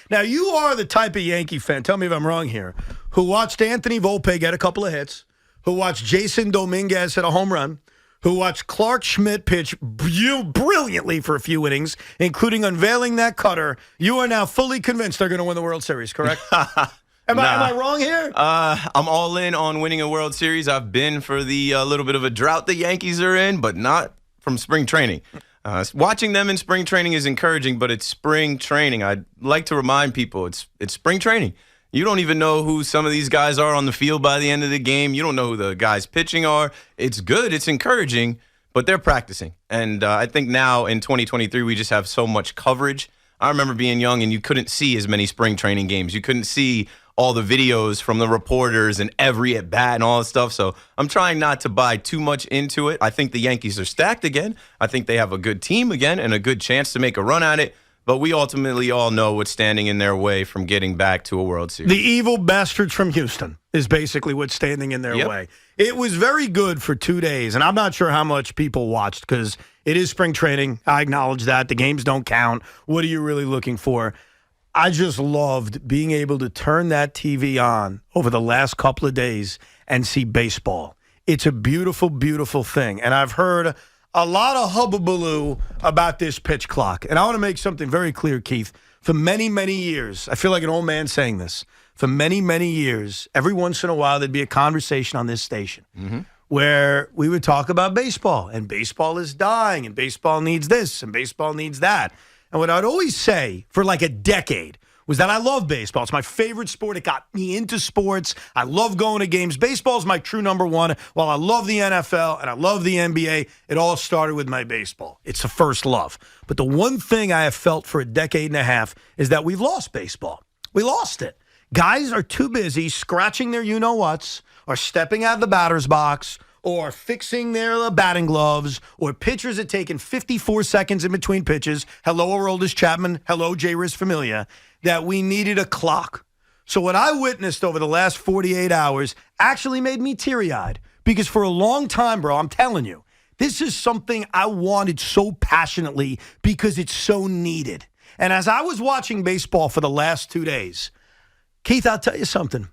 Now, you are the type of Yankee fan, tell me if I'm wrong here, who watched Anthony Volpe get a couple of hits, who watched Jason Dominguez hit a home run, who watched Clark Schmidt pitch brilliantly for a few innings, including unveiling that cutter. You are now fully convinced they're going to win the World Series, correct? Am I wrong here? I'm all in on winning a World Series. I've been for the little bit of a drought the Yankees are in, but not from spring training. Watching them in spring training is encouraging, but it's spring training. I'd like to remind people it's spring training. You don't even know who some of these guys are on the field by the end of the game. You don't know who the guys pitching are. It's good. It's encouraging, but they're practicing. And I think now in 2023, we just have so much coverage. I remember being young and you couldn't see as many spring training games. You couldn't see all the videos from the reporters and every at-bat and all that stuff. So I'm trying not to buy too much into it. I think the Yankees are stacked again. I think they have a good team again and a good chance to make a run at it. But we ultimately all know what's standing in their way from getting back to a World Series. The evil bastards from Houston is basically what's standing in their way. It was very good for 2 days, and I'm not sure how much people watched because it is spring training. I acknowledge that. The games don't count. What are you really looking for? I just loved being able to turn that TV on over the last couple of days and see baseball. It's a beautiful, beautiful thing. And I've heard a lot of hubbubaloo about this pitch clock. And I want to make something very clear, Keith. For many, many years, I feel like an old man saying this. For many, many years, every once in a while, there'd be a conversation on this station where we would talk about baseball. And baseball is dying. And baseball needs this. And baseball needs that. And what I'd always say for like a decade was that I love baseball. It's my favorite sport. It got me into sports. I love going to games. Baseball is my true number one. While I love the NFL and I love the NBA, it all started with my baseball. It's the first love. But the one thing I have felt for a decade and a half is that we've lost baseball. We lost it. Guys are too busy scratching their you-know-whats or stepping out of the batter's box or fixing their batting gloves, or pitchers are taking 54 seconds in between pitches. Hello, Aroldis Chapman. Hello, J-Riz Familia. That we needed a clock. So what I witnessed over the last 48 hours actually made me teary-eyed. Because for a long time, bro, I'm telling you, this is something I wanted so passionately because it's so needed. And as I was watching baseball for the last 2 days, Keith, I'll tell you something.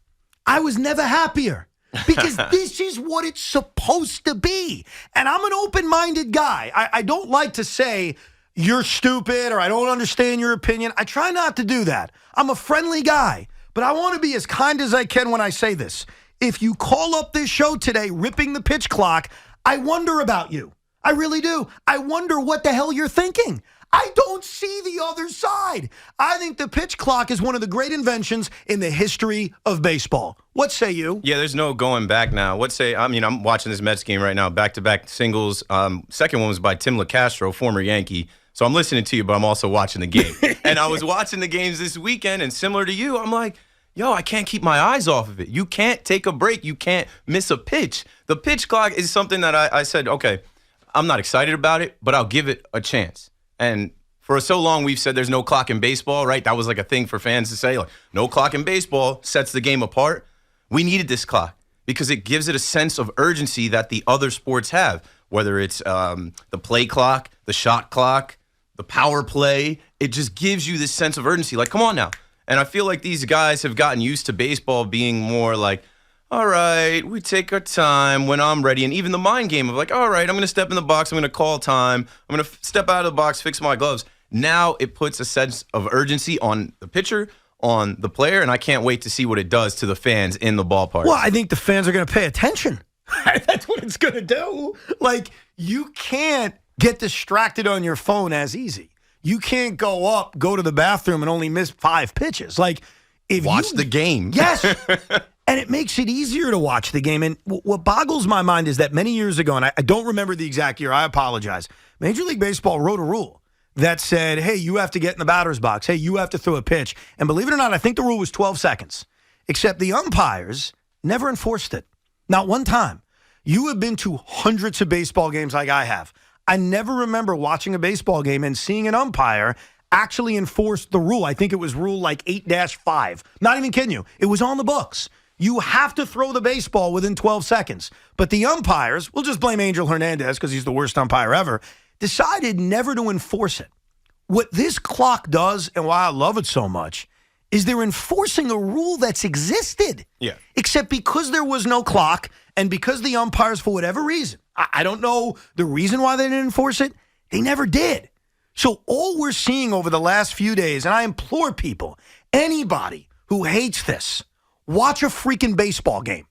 I was never happier. Because this is what it's supposed to be. And I'm an open-minded guy. I don't like to say you're stupid or I don't understand your opinion. I try not to do that. I'm a friendly guy. But I want to be as kind as I can when I say this. If you call up this show today ripping the pitch clock, I wonder about you. I really do. I wonder what the hell you're thinking. I don't see the other side. I think the pitch clock is one of the great inventions in the history of baseball. What say you? Yeah, there's no going back now. I'm watching this Mets game right now, back-to-back singles. Second one was by Tim LaCastro, former Yankee. So I'm listening to you, but I'm also watching the game. And I was watching the games this weekend, and similar to you, I'm like, yo, I can't keep my eyes off of it. You can't take a break. You can't miss a pitch. The pitch clock is something that I said, okay, I'm not excited about it, but I'll give it a chance. And for so long, we've said there's no clock in baseball, right? That was like a thing for fans to say, like, no clock in baseball sets the game apart. We needed this clock because it gives it a sense of urgency that the other sports have, whether it's the play clock, the shot clock, the power play. It just gives you this sense of urgency. Like, come on now. And I feel like these guys have gotten used to baseball being more like, all right, we take our time when I'm ready. And even the mind game of like, all right, I'm going to step in the box. I'm going to call time. I'm going to step out of the box, fix my gloves. Now it puts a sense of urgency on the pitcher, on the player, and I can't wait to see what it does to the fans in the ballpark. Well, I think the fans are going to pay attention. That's what it's going to do. Like, you can't get distracted on your phone as easy. You can't go to the bathroom and only miss 5 pitches. Like, if watch the game. Yes. And it makes it easier to watch the game. And what boggles my mind is that many years ago, and I don't remember the exact year, I apologize, Major League Baseball wrote a rule that said, hey, you have to get in the batter's box. Hey, you have to throw a pitch. And believe it or not, I think the rule was 12 seconds. Except the umpires never enforced it. Not one time. You have been to hundreds of baseball games like I have. I never remember watching a baseball game and seeing an umpire actually enforce the rule. I think it was rule like 8-5. Not even kidding you. It was on the books. You have to throw the baseball within 12 seconds. But the umpires, we'll just blame Angel Hernandez because he's the worst umpire ever, decided never to enforce it. What this clock does and why I love it so much is they're enforcing a rule that's existed. Yeah. Except because there was no clock and because the umpires, for whatever reason, I don't know the reason why they didn't enforce it, they never did. So all we're seeing over the last few days, and I implore people, anybody who hates this, watch a freaking baseball game.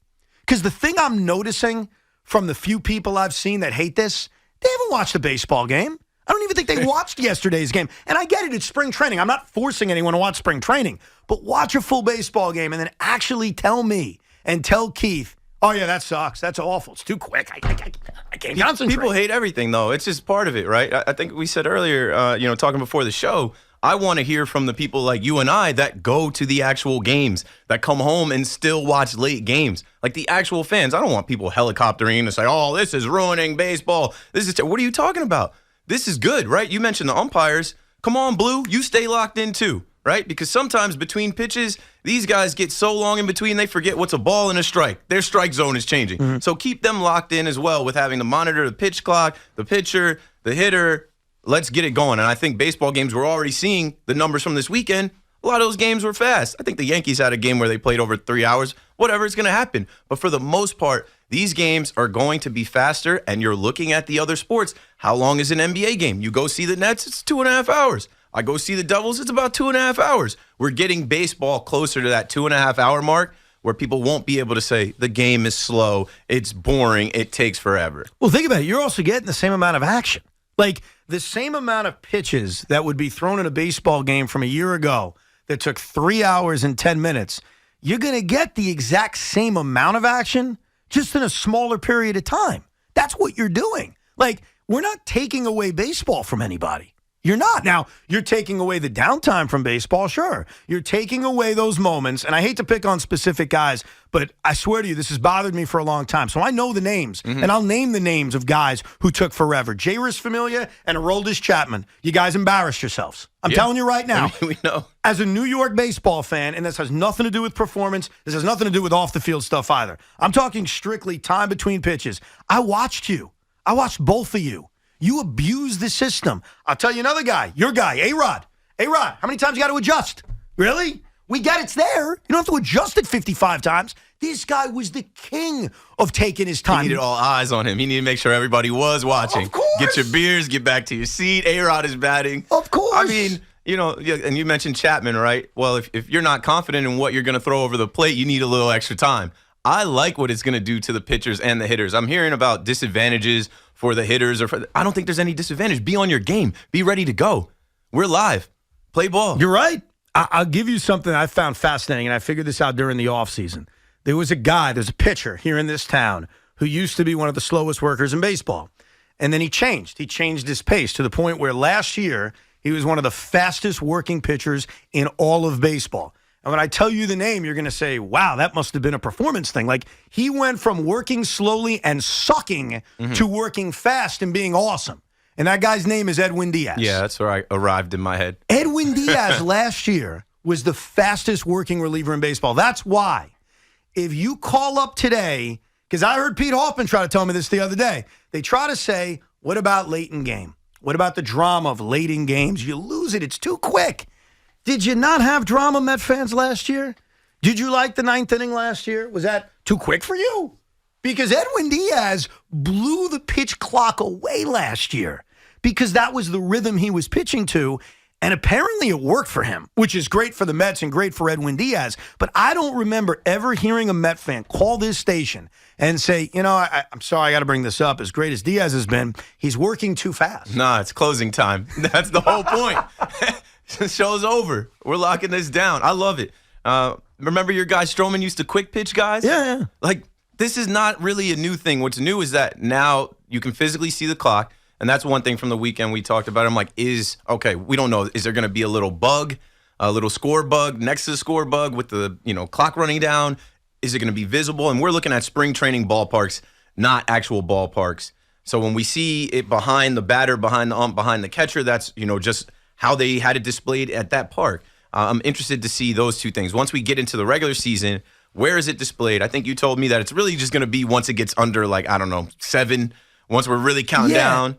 Because the thing I'm noticing from the few people I've seen that hate this, they haven't watched a baseball game. I don't even think they watched yesterday's game. And I get it, it's spring training. I'm not forcing anyone to watch spring training. But watch a full baseball game and then actually tell me and tell Keith, oh, yeah, that sucks. That's awful. It's too quick. I can't concentrate. People hate everything, though. It's just part of it, right? I think we said earlier, talking before the show, I want to hear from the people like you and I that go to the actual games, that come home and still watch late games. Like the actual fans. I don't want people helicoptering and say, oh, this is ruining baseball. What are you talking about? This is good, right? You mentioned the umpires. Come on, Blue. You stay locked in, too, right? Because sometimes between pitches, these guys get so long in between, they forget what's a ball and a strike. Their strike zone is changing. Mm-hmm. So keep them locked in as well with having to monitor the pitch clock, the pitcher, the hitter. Let's get it going. And I think baseball games, we're already seeing the numbers from this weekend. A lot of those games were fast. I think the Yankees had a game where they played over 3 hours. Whatever, it's going to happen. But for the most part, these games are going to be faster, and you're looking at the other sports. How long is an NBA game? You go see the Nets, it's 2.5 hours. I go see the Devils, it's about 2.5 hours. We're getting baseball closer to that 2.5 hour mark where people won't be able to say the game is slow, it's boring, it takes forever. Well, think about it. You're also getting the same amount of action. Like the same amount of pitches that would be thrown in a baseball game from a year ago that took 3 hours and 10 minutes, you're going to get the exact same amount of action just in a smaller period of time. That's what you're doing. Like, we're not taking away baseball from anybody. You're not. Now, you're taking away the downtime from baseball, sure. You're taking away those moments, and I hate to pick on specific guys, but I swear to you, this has bothered me for a long time. So I know the names, and I'll name the names of guys who took forever. Jairus Familia and Aroldis Chapman. You guys embarrassed yourselves. I'm telling you right now. We know. As a New York baseball fan, and this has nothing to do with performance, this has nothing to do with off-the-field stuff either. I'm talking strictly time between pitches. I watched you. I watched both of you. You abuse the system. I'll tell you another guy, your guy, A-Rod. A-Rod, how many times you got to adjust? Really? We get it's there. You don't have to adjust it 55 times. This guy was the king of taking his time. He needed all eyes on him. He needed to make sure everybody was watching. Of course. Get your beers, get back to your seat. A-Rod is batting. Of course. I mean, and you mentioned Chapman, right? Well, if you're not confident in what you're going to throw over the plate, you need a little extra time. I like what it's going to do to the pitchers and the hitters. I'm hearing about disadvantages for the hitters. I don't think there's any disadvantage. Be on your game. Be ready to go. We're live. Play ball. You're right. I'll give you something I found fascinating, and I figured this out during the offseason. There's a pitcher here in this town who used to be one of the slowest workers in baseball. And then he changed. He changed his pace to the point where last year he was one of the fastest working pitchers in all of baseball. And when I tell you the name, you're going to say, wow, that must have been a performance thing. Like, he went from working slowly and sucking to working fast and being awesome. And that guy's name is Edwin Diaz. Yeah, that's where I arrived in my head. Edwin Diaz last year was the fastest working reliever in baseball. That's why if you call up today, because I heard Pete Hoffman try to tell me this the other day, they try to say, what about late in game? What about the drama of late in games? You lose it. It's too quick. Did you not have drama, Met fans, last year? Did you like the ninth inning last year? Was that too quick for you? Because Edwin Diaz blew the pitch clock away last year because that was the rhythm he was pitching to, and apparently it worked for him, which is great for the Mets and great for Edwin Diaz. But I don't remember ever hearing a Met fan call this station and say, I'm sorry, I got to bring this up. As great as Diaz has been, he's working too fast. Nah, it's closing time. That's the whole point. The show's over. We're locking this down. I love it. Remember your guy Stroman used to quick pitch guys? Yeah. Like, this is not really a new thing. What's new is that now you can physically see the clock, and that's one thing from the weekend we talked about. I'm like, we don't know. Is there going to be a little bug, a little score bug next to the score bug with the clock running down? Is it going to be visible? And we're looking at spring training ballparks, not actual ballparks. So when we see it behind the batter, behind the ump, behind the catcher, that's just how they had it displayed at that park. I'm interested to see those two things. Once we get into the regular season, where is it displayed? I think you told me that it's really just going to be once it gets under, 7, Once we're really counting down.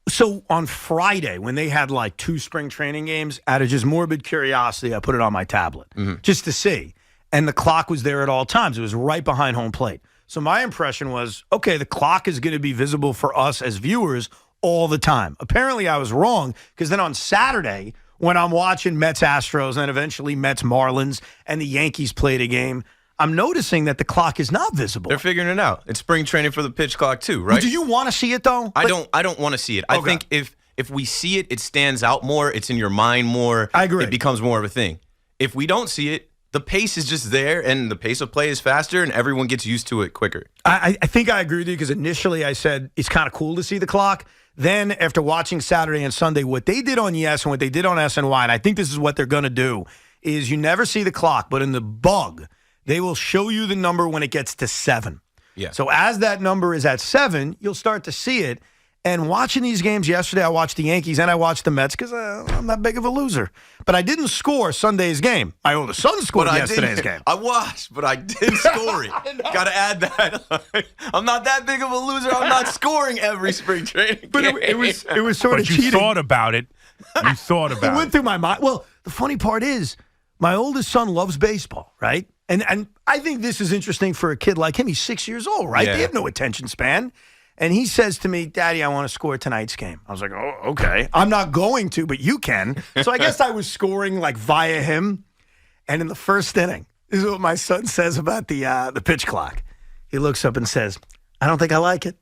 So on Friday, when they had like 2 spring training games, out of just morbid curiosity, I put it on my tablet just to see. And the clock was there at all times. It was right behind home plate. So my impression was, okay, the clock is going to be visible for us as viewers all the time. Apparently, I was wrong, because then on Saturday, when I'm watching Mets-Astros and eventually Mets-Marlins and the Yankees played a game, I'm noticing that the clock is not visible. They're figuring it out. It's spring training for the pitch clock too, right? Do you want to see it though? I don't want to see it. I think if we see it, it stands out more. It's in your mind more. I agree. It becomes more of a thing. If we don't see it, the pace is just there, and the pace of play is faster, and everyone gets used to it quicker. I think I agree with you, because initially I said it's kind of cool to see the clock. Then after watching Saturday and Sunday, what they did on Yes and what they did on SNY, and I think this is what they're going to do, is you never see the clock, but in the bug, they will show you the number when it gets to 7. Yeah. So as that number is at 7, you'll start to see it. And watching these games yesterday, I watched the Yankees and I watched the Mets, because I'm not big of a loser. But I didn't score Sunday's game. My oldest son scored yesterday's game. I watched, but I didn't score it. Got to add that. I'm not that big of a loser. I'm not scoring every spring training But game. it was sort of cheating. You thought about it. You thought about It went through my mind. Well, the funny part is, my oldest son loves baseball, right? And I think this is interesting for a kid like him. He's 6 years old, right? Yeah. They have no attention span. And he says to me, Daddy, I want to score tonight's game. I was like, oh, okay. I'm not going to, but you can. So I guess I was scoring like via him. And in the first inning, this is what my son says about the pitch clock. He looks up and says, I don't think I like it.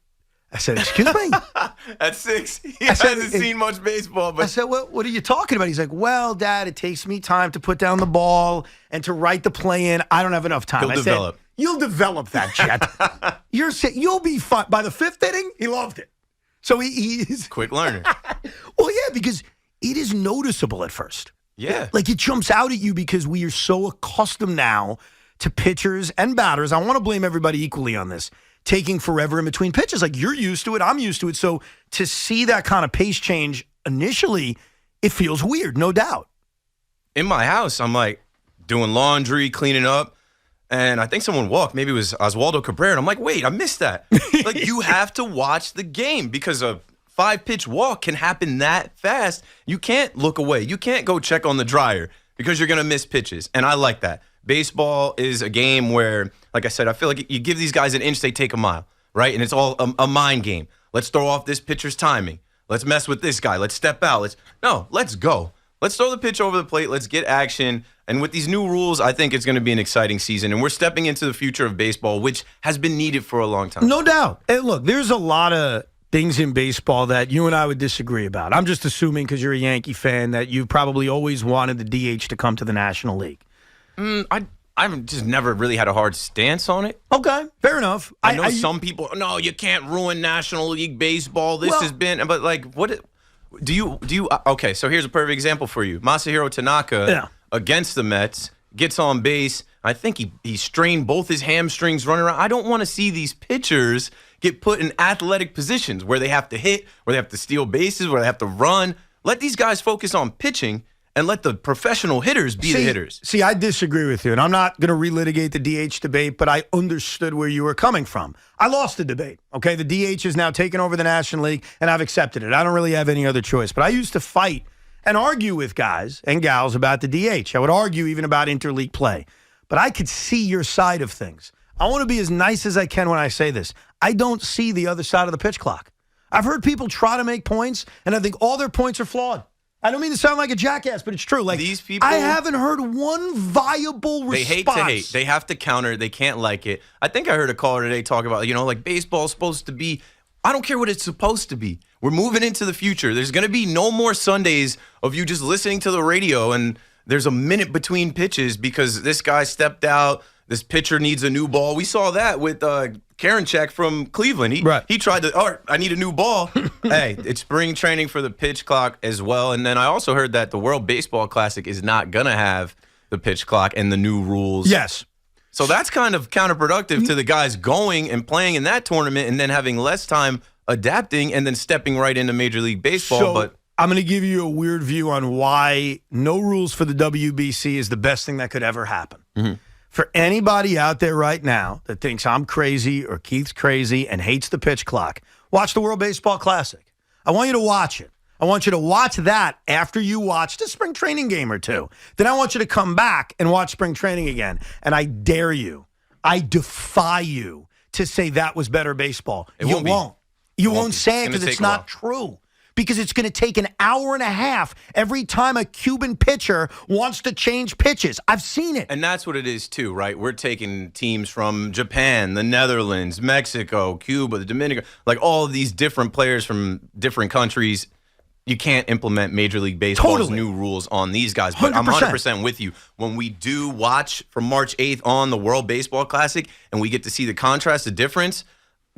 I said, excuse me? At 6, he hasn't seen much baseball. But I said, what are you talking about? He's like, well, Dad, it takes me time to put down the ball and to write the play in. I don't have enough time. He'll develop. Said, you'll develop that, Chet. You'll be fine. By the 5th inning, he loved it. So he's quick learner. Well, yeah, because it is noticeable at first. Yeah. Like, it jumps out at you because we are so accustomed now to pitchers and batters. I want to blame everybody equally on this, taking forever in between pitches. Like, you're used to it, I'm used to it. So to see that kind of pace change initially, it feels weird, no doubt. In my house, I'm like doing laundry, cleaning up, and I think someone walked. Maybe it was Oswaldo Cabrera. And I'm like, wait, I missed that. Like, you have to watch the game, because a 5-pitch walk can happen that fast. You can't look away. You can't go check on the dryer, because you're going to miss pitches. And I like that. Baseball is a game where, like I said, I feel like you give these guys an inch, they take a mile, right? And it's all a mind game. Let's throw off this pitcher's timing. Let's mess with this guy. Let's step out. Let's go. Let's throw the pitch over the plate. Let's get action. And with these new rules, I think it's going to be an exciting season. And we're stepping into the future of baseball, which has been needed for a long time. No doubt. And look, there's a lot of things in baseball that you and I would disagree about. I'm just assuming, because you're a Yankee fan, that you probably always wanted the DH to come to the National League. I've just never really had a hard stance on it. Okay, fair enough. I know some people, no, you can't ruin National League Baseball. This has been, but like, what do you, okay, so here's a perfect example for you. Masahiro Tanaka against the Mets gets on base. I think he strained both his hamstrings running around. I don't want to see these pitchers get put in athletic positions where they have to hit, where they have to steal bases, where they have to run. Let these guys focus on pitching, and let the professional hitters be the hitters. See, I disagree with you, and I'm not going to relitigate the DH debate, but I understood where you were coming from. I lost the debate, okay? The DH is now taking over the National League, and I've accepted it. I don't really have any other choice. But I used to fight and argue with guys and gals about the DH. I would argue even about interleague play. But I could see your side of things. I want to be as nice as I can when I say this. I don't see the other side of the pitch clock. I've heard people try to make points, and I think all their points are flawed. I don't mean to sound like a jackass, but it's true. Like, these people, I haven't heard one viable response. They hate to hate. They have to counter. They can't like it. I think I heard a caller today talk about, like baseball's supposed to be. I don't care what it's supposed to be. We're moving into the future. There's going to be no more Sundays of you just listening to the radio and there's a minute between pitches because this guy stepped out. This pitcher needs a new ball. We saw that with Karinchak from Cleveland. He tried to, I need a new ball. Hey, it's spring training for the pitch clock as well. And then I also heard that the World Baseball Classic is not going to have the pitch clock and the new rules. Yes. So that's kind of counterproductive to the guys going and playing in that tournament and then having less time adapting and then stepping right into Major League Baseball. So, I'm going to give you a weird view on why no rules for the WBC is the best thing that could ever happen. Mm-hmm. For anybody out there right now that thinks I'm crazy or Keith's crazy and hates the pitch clock, Watch the World Baseball Classic. I want you to watch it. I want you to watch that after you watch the spring training game or two. Then I want you to come back and watch spring training again. And I dare you, I defy you to say that was better baseball. You won't. You won't say it because it's not true. Because it's going to take an hour and a half every time a Cuban pitcher wants to change pitches. I've seen it. And that's what it is, too, right? We're taking teams from Japan, the Netherlands, Mexico, Cuba, the Dominican, like all of these different players from different countries. You can't implement Major League Baseball's new rules on these guys. But 100%. I'm 100% with you. When we do watch from March 8th on the World Baseball Classic and we get to see the contrast, the difference,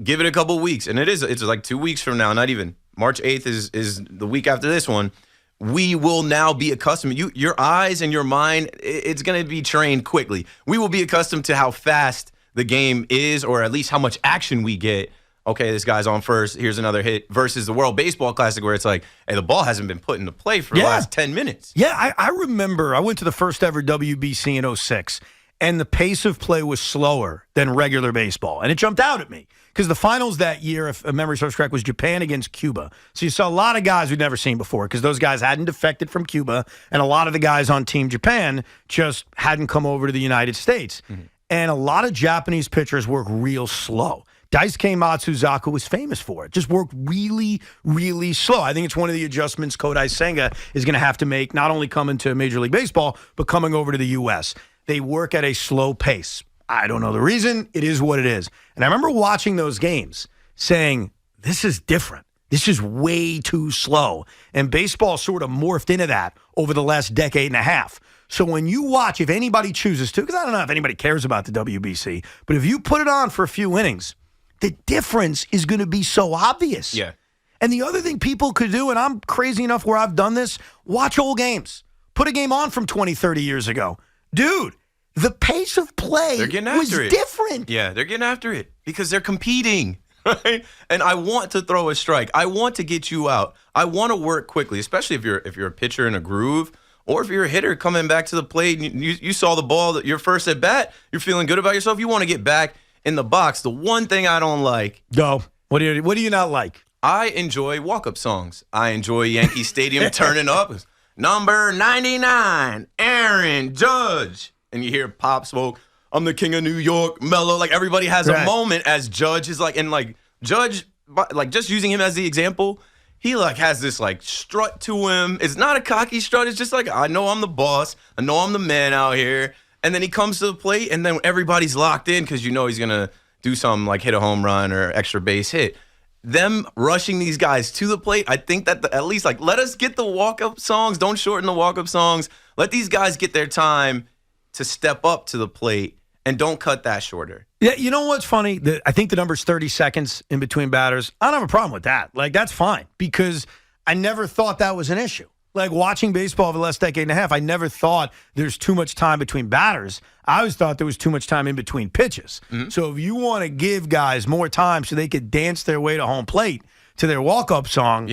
give it a couple weeks. And it's like 2 weeks from now, not even. March 8th is the week after this one. We will now be accustomed. Your eyes and your mind, it's going to be trained quickly. We will be accustomed to how fast the game is, or at least how much action we get. Okay, this guy's on first. Here's another hit. Versus the World Baseball Classic where it's like, hey, the ball hasn't been put into play for the last 10 minutes. Yeah, I remember I went to the first ever WBC in 06, and the pace of play was slower than regular baseball. And it jumped out at me because the finals that year, if memory serves correct, was Japan against Cuba. So you saw a lot of guys we'd never seen before because those guys hadn't defected from Cuba, and a lot of the guys on Team Japan just hadn't come over to the United States. Mm-hmm. And a lot of Japanese pitchers work real slow. Daisuke Matsuzaka was famous for it. Just worked really, really slow. I think it's one of the adjustments Kodai Senga is going to have to make, not only coming to Major League Baseball, but coming over to the U.S. They work at a slow pace. I don't know the reason. It is what it is. And I remember watching those games saying, this is different. This is way too slow. And baseball sort of morphed into that over the last decade and a half. So when you watch, if anybody chooses to, because I don't know if anybody cares about the WBC, but if you put it on for a few innings, the difference is going to be so obvious. Yeah. And the other thing people could do, and I'm crazy enough where I've done this, watch old games. Put a game on from 20, 30 years ago. Dude, the pace of play was different. Yeah, they're getting after it because they're competing. Right? And I want to throw a strike. I want to get you out. I want to work quickly, especially if you're a pitcher in a groove, or if you're a hitter coming back to the plate and you saw the ball, your first at bat, you're feeling good about yourself, you want to get back in the box. The one thing I don't like. Go. What do you not like? I enjoy walk-up songs. I enjoy Yankee Stadium turning up. Number 99, Aaron Judge. And you hear Pop Smoke, I'm the king of New York, Mellow. Like everybody has a moment as Judge is like, and like Judge, like just using him as the example, he like has this like strut to him. It's not a cocky strut. It's just like, I know I'm the boss. I know I'm the man out here. And then he comes to the plate, and then everybody's locked in because you know he's going to do something like hit a home run or extra base hit. Them rushing these guys to the plate, I think that at least like let us get the walk-up songs. Don't shorten the walk-up songs. Let these guys get their time to step up to the plate, and don't cut that shorter. Yeah, you know what's funny? I think the number's 30 seconds in between batters. I don't have a problem with that. Like, that's fine because I never thought that was an issue. Like, watching baseball over the last decade and a half, I never thought there's too much time between batters. I always thought there was too much time in between pitches. Mm-hmm. So if you want to give guys more time so they could dance their way to home plate to their walk-up song,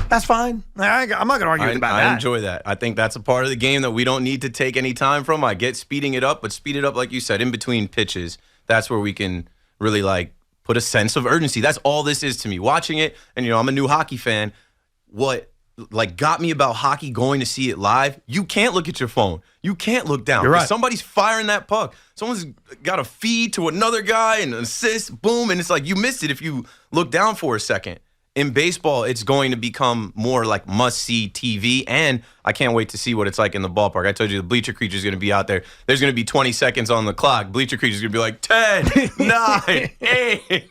that's fine. I'm not going to argue about that. I enjoy that. I think that's a part of the game that we don't need to take any time from. I get speeding it up, but speed it up, like you said, in between pitches. That's where we can really, like, put a sense of urgency. That's all this is to me. Watching it, and, you know, I'm a new hockey fan. What like got me about hockey, going to see it live, you can't look at your phone. You can't look down. You're right. Somebody's firing that puck. Someone's got a feed to another guy and an assist, boom, and it's like you missed it if you look down for a second. In baseball, it's going to become more like must-see TV, and I can't wait to see what it's like in the ballpark. I told you the Bleacher Creature's going to be out there. There's going to be 20 seconds on the clock. Bleacher Creature's going to be like 10, 9, 8.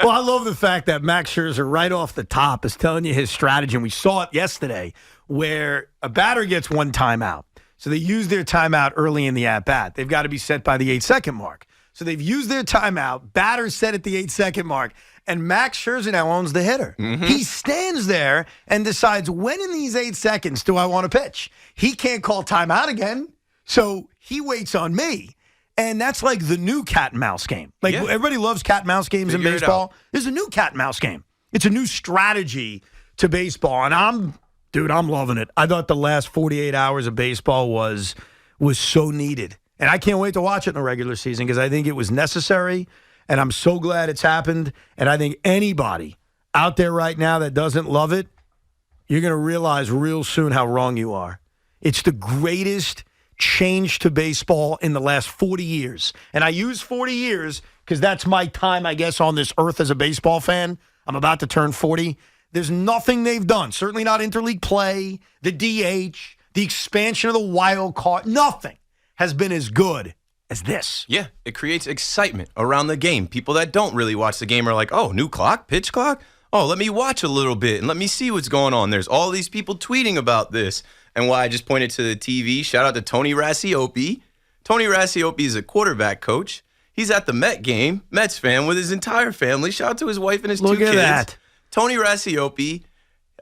Well, I love the fact that Max Scherzer right off the top is telling you his strategy, and we saw it yesterday where a batter gets one timeout. So they use their timeout early in the at-bat. They've got to be set by the 8-second mark. So they've used their timeout. Batter's set at the 8-second mark. And Max Scherzer now owns the hitter. Mm-hmm. He stands there and decides, when in these 8 seconds do I want to pitch? He can't call timeout again, so he waits on me. And that's like the new cat and mouse game. Like, everybody loves cat and mouse games in baseball. There's a new cat and mouse game. It's a new strategy to baseball. And I'm loving it. I thought the last 48 hours of baseball was so needed. And I can't wait to watch it in the regular season because I think it was necessary. And I'm so glad it's happened. And I think anybody out there right now that doesn't love it, you're going to realize real soon how wrong you are. It's the greatest change to baseball in the last 40 years. And I use 40 years because that's my time, I guess, on this earth as a baseball fan. I'm about to turn 40. There's nothing they've done, certainly not interleague play, the DH, the expansion of the wild card. Nothing has been as good as this. Yeah, it creates excitement around the game. People that don't really watch the game are like, oh, new clock, pitch clock? Oh, let me watch a little bit and let me see what's going on. There's all these people tweeting about this. And why I just pointed to the TV, shout out to Tony Rasiopi. Tony Rasiopi is a quarterback coach. He's at the Met game, Mets fan, with his entire family. Shout out to his wife and his 2 kids. Look at that. Tony Rasiopi,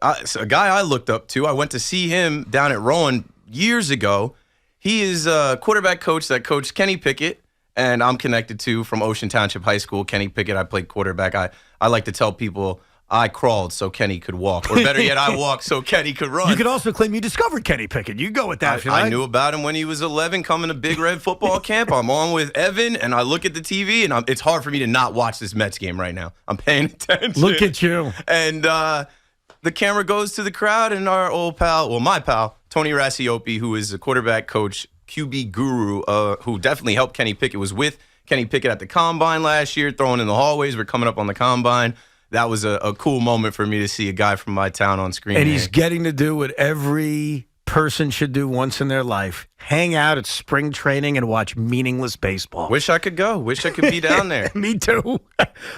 a guy I looked up to. I went to see him down at Rowan years ago. He is a quarterback coach that coached Kenny Pickett, and I'm connected to from Ocean Township High School. Kenny Pickett, I played quarterback. I like to tell people I crawled so Kenny could walk. Or better yet, I walked so Kenny could run. You could also claim you discovered Kenny Pickett. You go with that. I knew about him when he was 11 coming to Big Red football camp. I'm on with Evan, and I look at the TV, and it's hard for me to not watch this Mets game right now. I'm paying attention. Look at you. And the camera goes to the crowd, and our old pal, well, my pal, Tony Rasiopi, who is a quarterback coach, QB guru, who definitely helped Kenny Pickett, was with Kenny Pickett at the Combine last year, throwing in the hallways. We're coming up on the Combine. That was a cool moment for me to see a guy from my town on screen. And he's getting to do what every person should do once in their life. Hang out at spring training and watch meaningless baseball. Wish I could go. Wish I could be down there. Me too.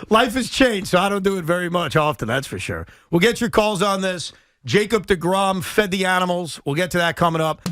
Life has changed, so I don't do it very much often, that's for sure. We'll get your calls on this. Jacob deGrom fed the animals. We'll get to that coming up.